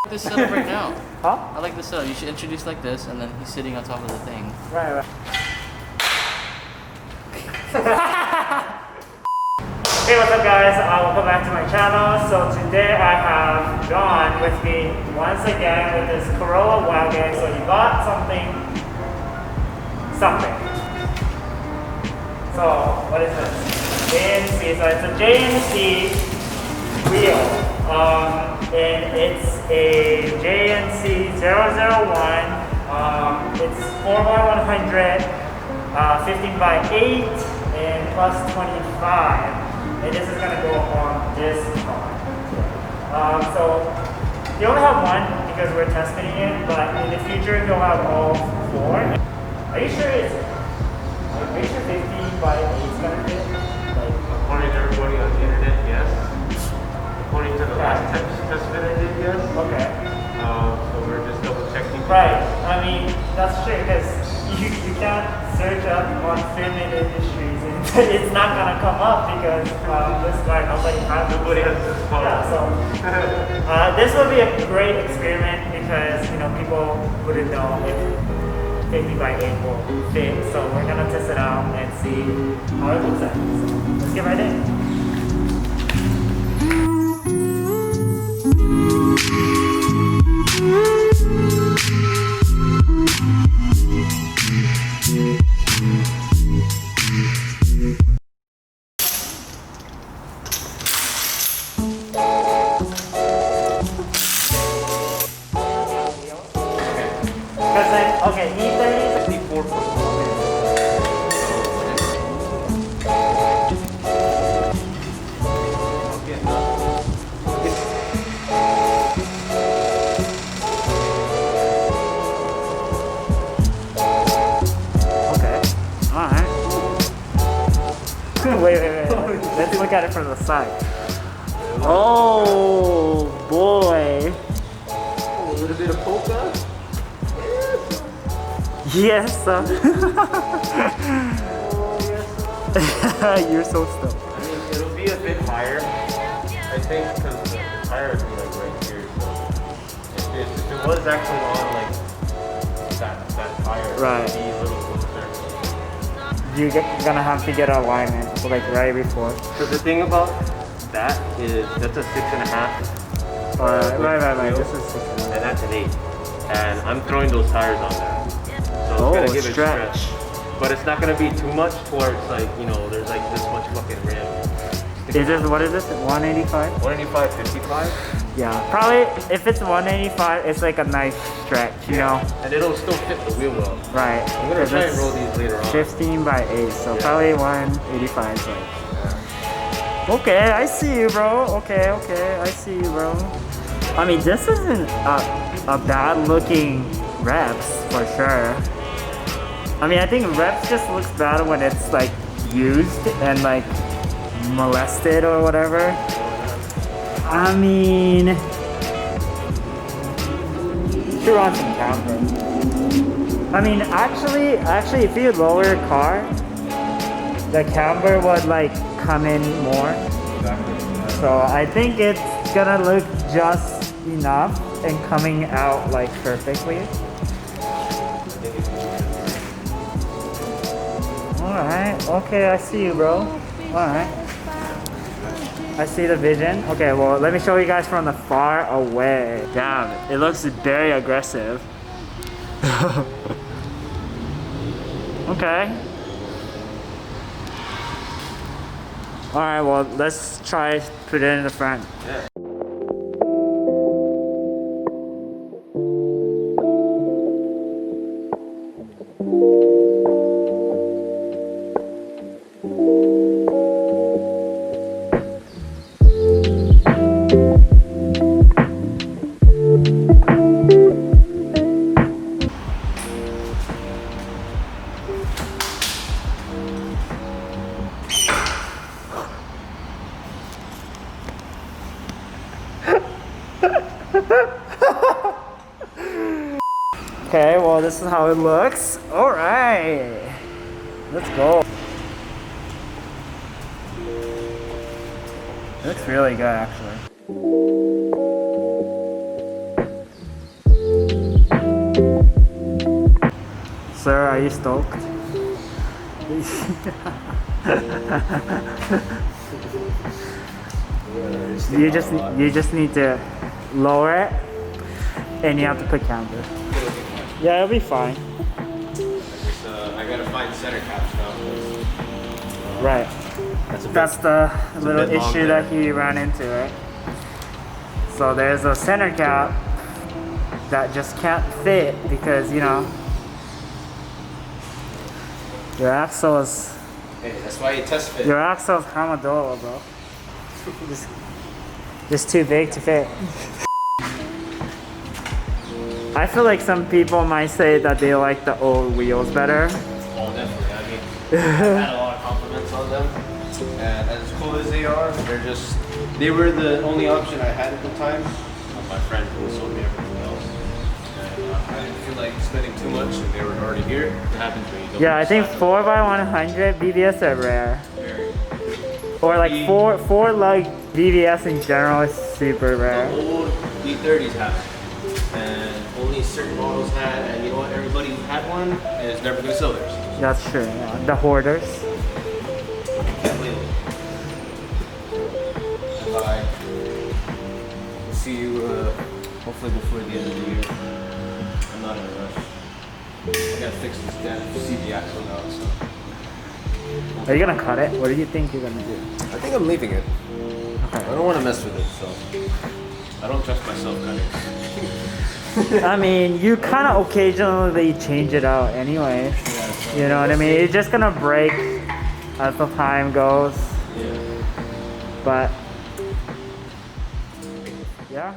This setup right now. Huh? I like this setup. You should introduce like this, and then he's sitting on top of the thing. Right. Hey, what's up guys? Welcome back to my channel. So today I have John with me once again with this Corolla Wagon. So he bought something. So what is this? JNC. So it's a JNC wheel. And it's a JNC 001. It's 4x100, 15x8, and plus 25. And this is gonna go on this car. So you only have one because we're testing it, but in the future you'll have all four. Are you sure 15x8 is gonna fit? Like, according to everybody on the internet, yes. According to the last test fit I did, yes. Okay. So we're just double checking. Right. I mean, that's true because you can't search up on Finland Industries and it's not gonna come up because this guy nobody has this phone. Yeah. So this will be a great experiment because people wouldn't know if 50x8 will fit. So we're gonna test it out and see how it looks like. So let's get right in. Okay, E30 64 foot. Wait. Let's look at it from the side. Oh boy. A little bit of polka. Yes, sir. Oh, yes, sir. You're so stoked. I mean, it'll be a bit higher, I think, because the tire would be like right here. So if it was actually on like that tire, Right. it'd be a little closer. You're gonna have to get alignment like right before. So the thing about that is that's a 6.5. Right. This is 6. And that's an 8. And I'm throwing those tires on there. So it's gonna give it stretch. But it's not gonna be too much towards like, there's like this much fucking rim. What is this? 185? 185, 55? Yeah. Probably if it's 185, it's like a nice stretch, you know? And it'll still fit the wheel well. Right. I'm gonna try and roll these later on. 15x8, so probably 185 is like. Okay, I see you, bro. Okay, I see you, bro. I mean, this isn't a bad looking reps for sure. I mean, I think reps just looks bad when it's like used and like molested or whatever. I mean, sure on some camber. I mean, actually, if you lower your car, the camber would like come in more. So I think it's gonna look just enough and coming out like perfectly. Alright, okay, I see you, bro. Alright. I see the vision. Okay, well, let me show you guys from the far away. Damn, it looks very aggressive. Okay. Alright, well, let's try put it in the front. Yeah. Okay, well, this is how it looks. All right, let's go. It looks really good, actually. Sir, are you stoked? you just need to lower it, and you have to put camber. Yeah, it'll be fine. I gotta find center cap stuff. Right. That's the little bit long issue there. that he ran into, right? So there's a center cap that just can't fit because, you know, your axle is Hey, that's why you test fit. your axle's Hamadolo, bro. Just too big to fit. I feel like some people might say that they like the old wheels better. Oh, definitely. I mean, I've had a lot of compliments on them, and as cool as they are, they were the only option I had at the time. My friend who sold me everything else, and I didn't feel like spending too much, and they were already here. It happens when you don't. Yeah, I think decide. 4x100 BBS are rare. Very. Or like four lug BBS in general is super rare. The old B30s have it, and only certain models had, and you know what? Everybody who had one is never going to sell theirs. That's true. Yeah. The hoarders. Can't win. Bye. We'll see you hopefully before the end of the year. I'm not in a rush. I gotta fix this damn CV axle now, so. Are you gonna cut it? What do you think you're gonna do? I think I'm leaving it. Okay. I don't want to mess with it, so. I don't trust myself cutting. I mean, you kind of occasionally change it out anyway. You know what I mean? It's just gonna break as the time goes. Yeah. But yeah.